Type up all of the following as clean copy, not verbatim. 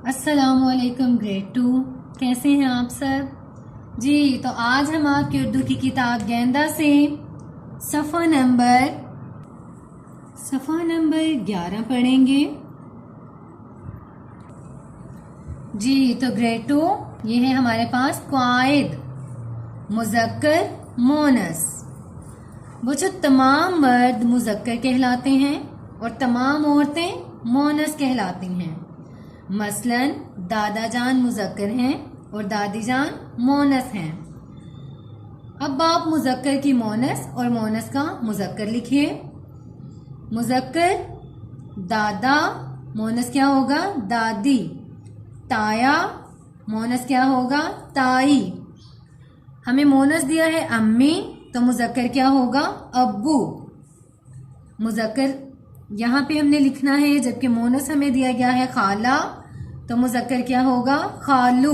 अस्सलामुअलैकुम ग्रेड 2। कैसे हैं आप सब जी। तो आज हम आपकी उर्दू की किताब गेंदा से सफ़ा नंबर 11 पढ़ेंगे जी। तो ग्रेड 2 ये है हमारे पास क़वाइद मुज़क्कर मोनस। वो जो तमाम मर्द मुज़क्कर कहलाते हैं और तमाम औरतें मोनस कहलाती हैं। मसलन दादा जान मुज़क्कर हैं और दादी जान मोनस हैं। अब आप मुज़क्कर की मोनस और मोनस का मुज़क्कर लिखिए। मुज़क्कर दादा, मोनस क्या होगा दादी। ताया, मोनस क्या होगा ताई। हमें मोनस दिया है अम्मी, तो मुज़क्कर क्या होगा अब्बू। मुज़क्कर यहाँ पे हमने लिखना है, जबकि मोनस हमें दिया गया है खाला, तो मुज़क्कर क्या होगा खालू।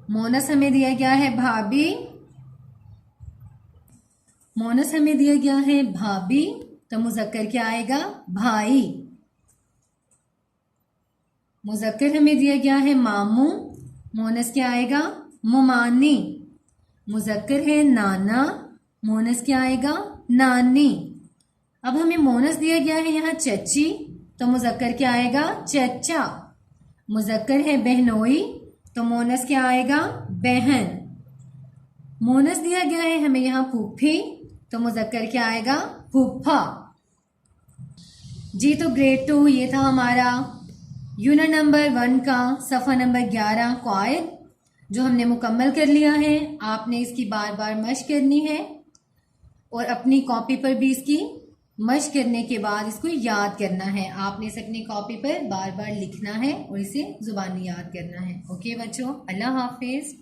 मोनस हमें दिया गया है भाभी, मोनस हमें दिया गया है भाभी, तो मुज़क्कर क्या आएगा भाई। मुज़क्कर हमें दिया गया है मामू, मोनस क्या आएगा मुमानी। मुज़क्कर है नाना, मोनस क्या आएगा नानी। अब हमें मोनस दिया गया है यहाँ चची, तो मुज़क्कर क्या आएगा चचा। मुज़क्कर है बहनोई, तो मोनस क्या आएगा बहन। मोनस दिया गया है हमें यहाँ फूफी, तो मुज़क्कर क्या आएगा फूफा जी। तो ग्रेड 2 ये था हमारा यूनिट नंबर 1 का सफ़ा नंबर 11 क़वाइद, जो हमने मुकम्मल कर लिया है। आपने इसकी बार बार मश्क करनी है और अपनी कॉपी पर भी इसकी मश्क करने के बाद इसको याद करना है। आपने इसे अपनी कॉपी पर बार बार लिखना है और इसे ज़ुबानी याद करना है। ओके बच्चों, अल्लाह हाफिज़।